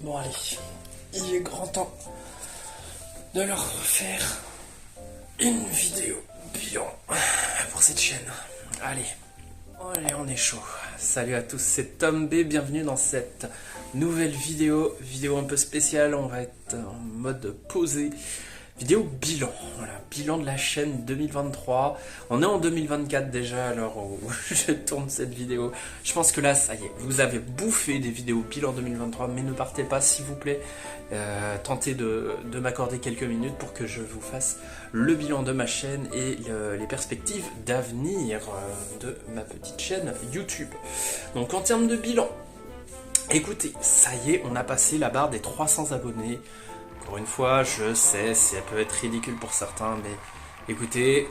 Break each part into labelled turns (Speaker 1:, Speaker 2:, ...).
Speaker 1: Bon allez, il est grand temps de leur faire une vidéo bilan pour cette chaîne. Allez, on est chaud. Salut à tous, c'est Tom B, bienvenue dans cette nouvelle vidéo un peu spéciale. On va être en mode posé. Vidéo bilan, voilà, bilan de la chaîne 2023. On est en 2024 déjà à l'heure où je tourne cette vidéo. Je pense que là, ça y est, vous avez bouffé des vidéos bilan 2023, mais ne partez pas s'il vous plaît. Tentez de m'accorder quelques minutes pour que je vous fasse le bilan de ma chaîne et les perspectives d'avenir de ma petite chaîne YouTube. Donc en termes de bilan, écoutez, ça y est, on a passé la barre des 300 abonnés. Encore une fois, je sais, ça peut être ridicule pour certains, mais écoutez,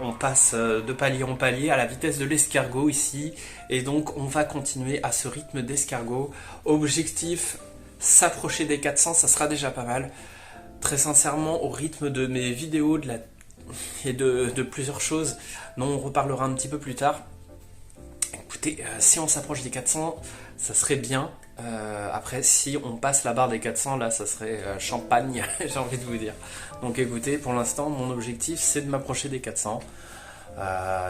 Speaker 1: on passe de palier en palier à la vitesse de l'escargot ici, et donc on va continuer à ce rythme d'escargot. Objectif, s'approcher des 400, ça sera déjà pas mal. Très sincèrement, au rythme de mes vidéos et de plusieurs choses, dont on reparlera un petit peu plus tard. Écoutez, si on s'approche des 400, ça serait bien. Après, si on passe la barre des 400, là, ça serait champagne, j'ai envie de vous dire. Donc écoutez, pour l'instant, mon objectif, c'est de m'approcher des 400.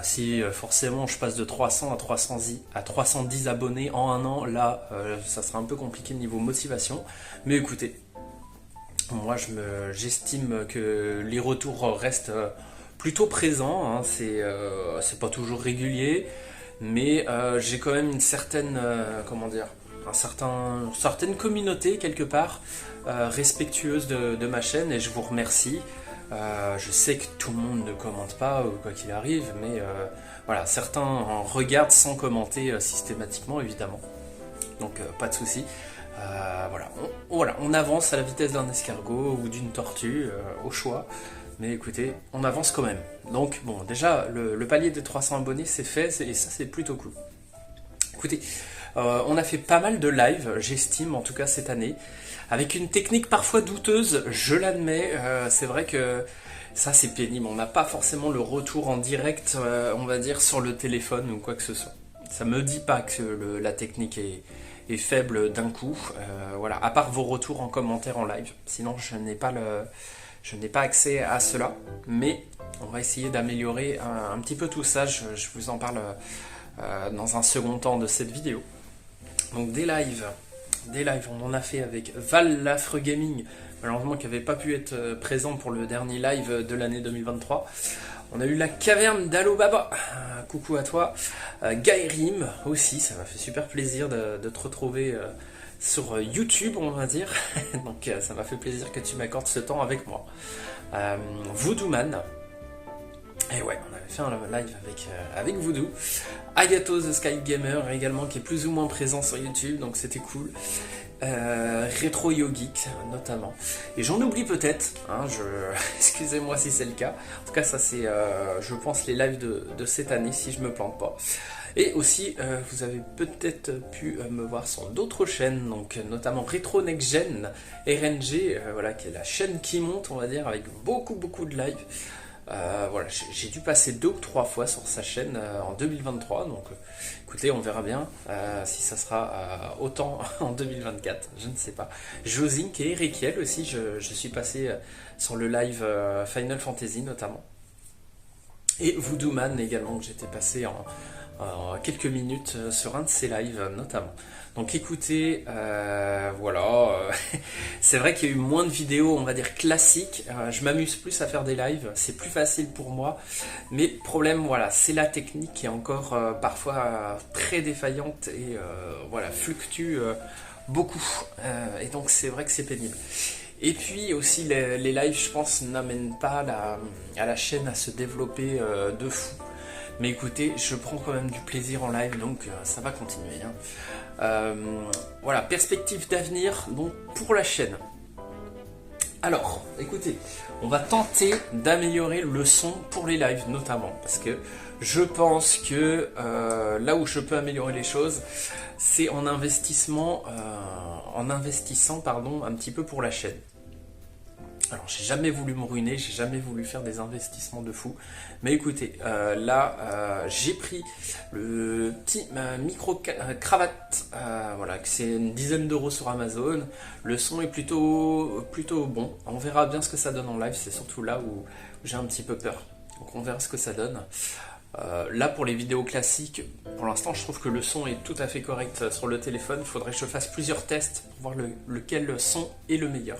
Speaker 1: Si forcément je passe de 300 à 310 abonnés en un an, là, ça sera un peu compliqué niveau motivation. Mais écoutez, moi, j'estime que les retours restent plutôt présents. Hein. C'est pas toujours régulier. Mais j'ai quand même une certaine, certaine communauté quelque part respectueuse de ma chaîne, et je vous remercie. Je sais que tout le monde ne commente pas ou quoi qu'il arrive, mais voilà, certains en regardent sans commenter systématiquement évidemment. Donc pas de souci. Voilà, on avance à la vitesse d'un escargot ou d'une tortue au choix. Mais écoutez, on avance quand même. Donc bon, déjà, le palier des 300 abonnés, c'est fait, et ça, c'est plutôt cool. Écoutez, on a fait pas mal de live, j'estime, en tout cas cette année, avec une technique parfois douteuse, je l'admets. C'est vrai que ça, c'est pénible. On n'a pas forcément le retour en direct, on va dire, sur le téléphone ou quoi que ce soit. Ça me dit pas que la technique est faible d'un coup. Voilà, à part vos retours en commentaire en live. Sinon, je n'ai pas accès à cela, mais on va essayer d'améliorer un petit peu tout ça. Je vous en parle dans un second temps de cette vidéo. Donc des lives, on en a fait avec Val l'Affreux Gaming, malheureusement qui n'avait pas pu être présent pour le dernier live de l'année 2023. On a eu la caverne d'Alobaba, coucou à toi. Gairim aussi, ça m'a fait super plaisir de te retrouver sur YouTube, on va dire. Donc ça m'a fait plaisir que tu m'accordes ce temps avec moi. Voodooman. Et ouais, on avait fait un live avec Voodoo. Agato the Sky Gamer également, qui est plus ou moins présent sur YouTube, donc c'était cool. Retro Yogeek notamment. Et j'en oublie peut-être, hein, excusez-moi si c'est le cas. En tout cas, ça c'est, je pense, les lives de cette année, si je me plante pas. Et aussi, vous avez peut-être pu me voir sur d'autres chaînes, donc notamment Retro Next Gen, RNG, voilà, qui est la chaîne qui monte, on va dire, avec beaucoup de lives. Voilà, j'ai dû passer 2 ou 3 fois sur sa chaîne en 2023, donc écoutez, on verra bien si ça sera autant en 2024, je ne sais pas. Josink et Erikiel aussi, je suis passé sur le live Final Fantasy notamment. Et Voodooman également, que j'étais passé en quelques minutes sur un de ces lives notamment. Donc écoutez, voilà, c'est vrai qu'il y a eu moins de vidéos, on va dire classiques. Je m'amuse plus à faire des lives, c'est plus facile pour moi. Mais problème, voilà, c'est la technique qui est encore parfois très défaillante et voilà, fluctue beaucoup. Et donc c'est vrai que c'est pénible. Et puis aussi les lives, je pense, n'amènent pas à la chaîne à se développer de fou. Mais écoutez, je prends quand même du plaisir en live, donc ça va continuer. Hein. Voilà, perspective d'avenir donc pour la chaîne. Alors, écoutez, on va tenter d'améliorer le son pour les lives notamment, parce que je pense que là où je peux améliorer les choses, c'est en investissant un petit peu pour la chaîne. Alors, j'ai jamais voulu me ruiner, j'ai jamais voulu faire des investissements de fou. Mais écoutez, là, j'ai pris le petit micro-cravate, voilà, que c'est une dizaine d'euros sur Amazon. Le son est plutôt bon. On verra bien ce que ça donne en live, c'est surtout là où j'ai un petit peu peur. Donc, on verra ce que ça donne. Là, pour les vidéos classiques, pour l'instant, je trouve que le son est tout à fait correct sur le téléphone. Il faudrait que je fasse plusieurs tests pour voir lequel son est le meilleur.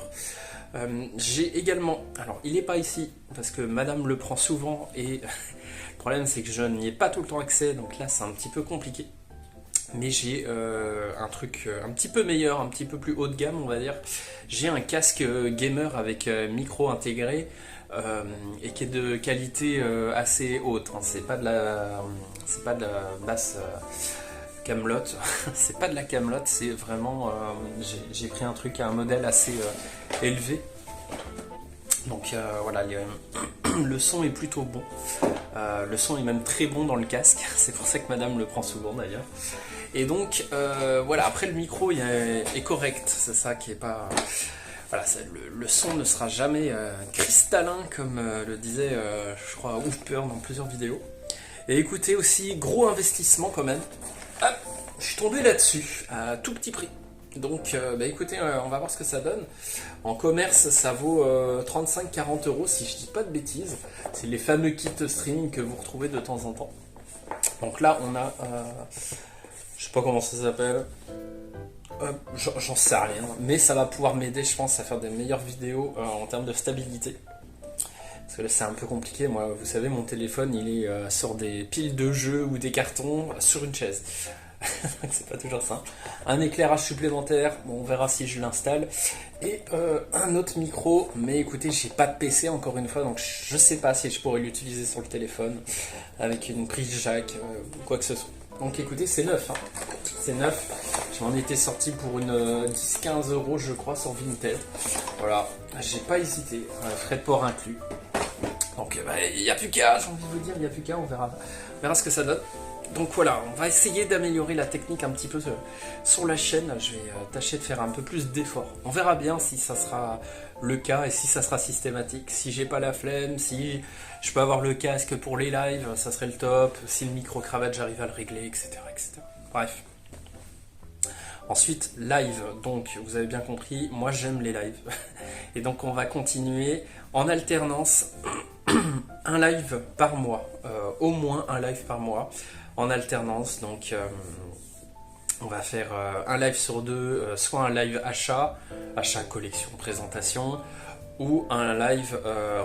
Speaker 1: J'ai également, alors il n'est pas ici parce que madame le prend souvent et le problème c'est que je n'y ai pas tout le temps accès, donc là c'est un petit peu compliqué. Mais j'ai un truc un petit peu meilleur, un petit peu plus haut de gamme on va dire. J'ai un casque gamer avec micro intégré et qui est de qualité assez haute, hein. C'est pas de la basse camelote, c'est pas de la camelote, c'est vraiment j'ai pris un truc à un modèle assez élevé. Donc voilà, le son est plutôt bon. Le son est même très bon dans le casque. C'est pour ça que madame le prend souvent d'ailleurs. Et donc voilà, après le micro est correct. C'est ça qui est pas... Voilà, le son ne sera jamais cristallin comme le disait je crois Hooper dans plusieurs vidéos. Et écoutez aussi, gros investissement quand même. Hop, je suis tombé là-dessus à tout petit prix. Donc bah écoutez, on va voir ce que ça donne. En commerce, ça vaut 35-40 euros si je dis pas de bêtises. C'est les fameux kits streaming que vous retrouvez de temps en temps. Donc là, on a, je sais pas comment ça s'appelle. J'en sais rien, mais ça va pouvoir m'aider, je pense, à faire des meilleures vidéos en termes de stabilité. Parce que là, c'est un peu compliqué. Moi, vous savez, mon téléphone, il est sur des piles de jeux ou des cartons sur une chaise. C'est pas toujours simple. Un éclairage supplémentaire, bon, on verra si je l'installe. Et un autre micro, mais écoutez, j'ai pas de PC encore une fois, donc je sais pas si je pourrais l'utiliser sur le téléphone avec une prise jack ou quoi que ce soit. Donc écoutez, c'est neuf, hein. C'est neuf. Je m'en étais sorti pour une 10-15 euros, je crois, sur Vinted. Voilà, j'ai pas hésité. Frais de port inclus. Donc il n'y a plus qu'à, j'ai envie de vous dire, il n'y a plus qu'à, on verra ce que ça donne. Donc voilà, on va essayer d'améliorer la technique un petit peu sur la chaîne. Je vais tâcher de faire un peu plus d'efforts. On verra bien si ça sera le cas et si ça sera systématique. Si j'ai pas la flemme, si je peux avoir le casque pour les lives, ça serait le top. Si le micro-cravate, j'arrive à le régler, etc., etc. Bref. Ensuite, live. Donc, vous avez bien compris, moi j'aime les lives. Et donc, on va continuer en alternance un live par mois. Au moins un live par mois. En alternance, donc on va faire un live sur deux, soit un live achat, collection, présentation, ou un live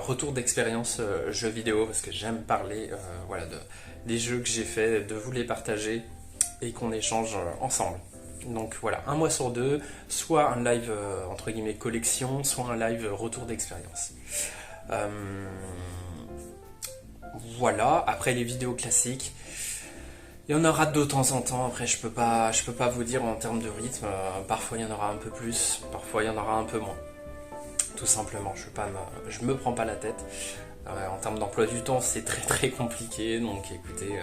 Speaker 1: retour d'expérience jeux vidéo, parce que j'aime parler voilà, des jeux que j'ai fait, de vous les partager et qu'on échange ensemble. Donc voilà, un mois sur deux, soit un live entre guillemets collection, soit un live retour d'expérience. Voilà, après les vidéos classiques. Il y en aura de temps en temps, après je peux pas vous dire en termes de rythme, parfois il y en aura un peu plus, parfois il y en aura un peu moins. Tout simplement, je me prends pas la tête. En termes d'emploi du temps, c'est très très compliqué, donc écoutez,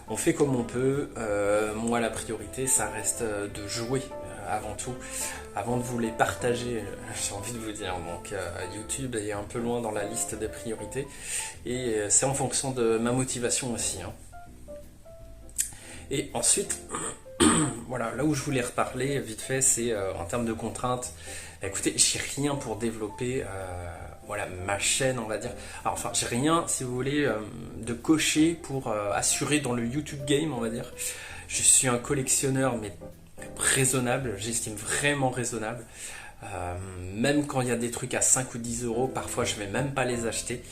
Speaker 1: on fait comme on peut. Moi la priorité, ça reste de jouer avant tout, avant de vous les partager, j'ai envie de vous dire. Donc YouTube est un peu loin dans la liste des priorités, et c'est en fonction de ma motivation aussi, hein. Et ensuite, voilà, là où je voulais reparler vite fait, c'est en termes de contraintes. Écoutez, j'ai rien pour développer voilà, ma chaîne, on va dire. Alors, enfin, j'ai rien, si vous voulez, de cocher pour assurer dans le YouTube game, on va dire. Je suis un collectionneur, mais raisonnable, j'estime vraiment raisonnable. Même quand il y a des trucs à 5 ou 10 euros, parfois je vais même pas les acheter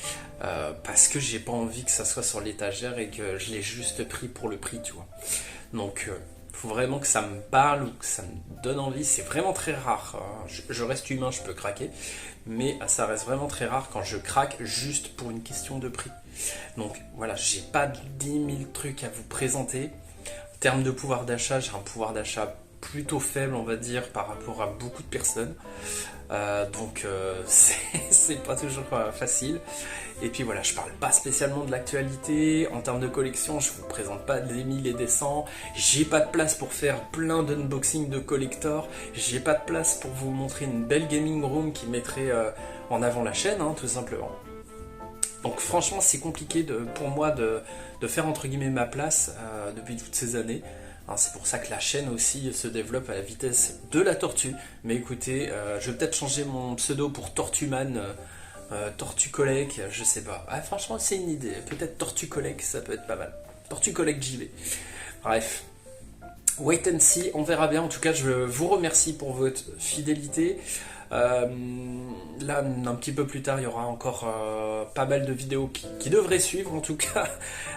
Speaker 1: parce que j'ai pas envie que ça soit sur l'étagère et que je l'ai juste pris pour le prix, tu vois. Donc faut vraiment que ça me parle ou que ça me donne envie. C'est vraiment très rare, hein. Je reste humain, je peux craquer, mais ça reste vraiment très rare quand je craque juste pour une question de prix. Donc voilà, j'ai pas 10 000 trucs à vous présenter. En termes de pouvoir d'achat, j'ai un pouvoir d'achat plutôt faible, on va dire, par rapport à beaucoup de personnes. C'est pas toujours facile. Et puis voilà, je parle pas spécialement de l'actualité. En termes de collection, je vous présente pas des 1000 et des 100. J'ai pas de place pour faire plein d'unboxing de collector. J'ai pas de place pour vous montrer une belle gaming room qui mettrait en avant la chaîne, hein, tout simplement. Donc franchement, c'est compliqué pour moi de faire entre guillemets ma place depuis toutes ces années. Hein, c'est pour ça que la chaîne aussi se développe à la vitesse de la tortue. Mais écoutez, je vais peut-être changer mon pseudo pour Tortuman, Tortue Collect, je sais pas. Ah, franchement, c'est une idée. Peut-être Tortue Collect, ça peut être pas mal. Tortue Collect JV. Bref. Wait and see, on verra bien. En tout cas, je vous remercie pour votre fidélité. Là, un petit peu plus tard, il y aura encore pas mal de vidéos qui devraient suivre, en tout cas,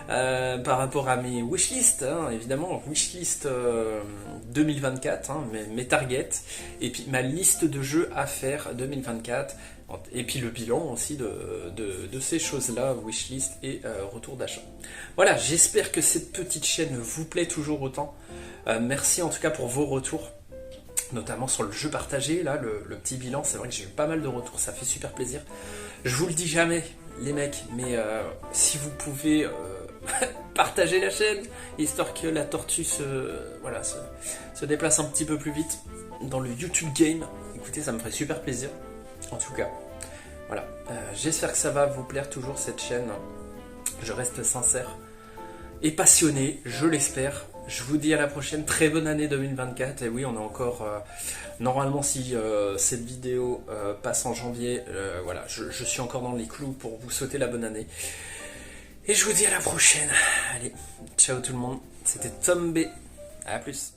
Speaker 1: par rapport à mes wishlists, hein, évidemment, wishlist 2024, hein, mes targets, et puis ma liste de jeux à faire 2024, et puis le bilan aussi de ces choses-là, wishlist et retour d'achat. Voilà, j'espère que cette petite chaîne vous plaît toujours autant. Merci en tout cas pour vos retours, notamment sur le jeu partagé, là, le petit bilan. C'est vrai que j'ai eu pas mal de retours, ça fait super plaisir. Je vous le dis jamais, les mecs, mais si vous pouvez partager la chaîne, histoire que la tortue se déplace un petit peu plus vite dans le YouTube game, écoutez, ça me ferait super plaisir. En tout cas, voilà. J'espère que ça va vous plaire toujours, cette chaîne. Je reste sincère et passionné, je l'espère. Je vous dis à la prochaine, très bonne année 2024. Et oui, on est encore... normalement, si cette vidéo passe en janvier, voilà, je suis encore dans les clous pour vous souhaiter la bonne année. Et je vous dis à la prochaine. Allez, ciao tout le monde. C'était Tom B. À plus.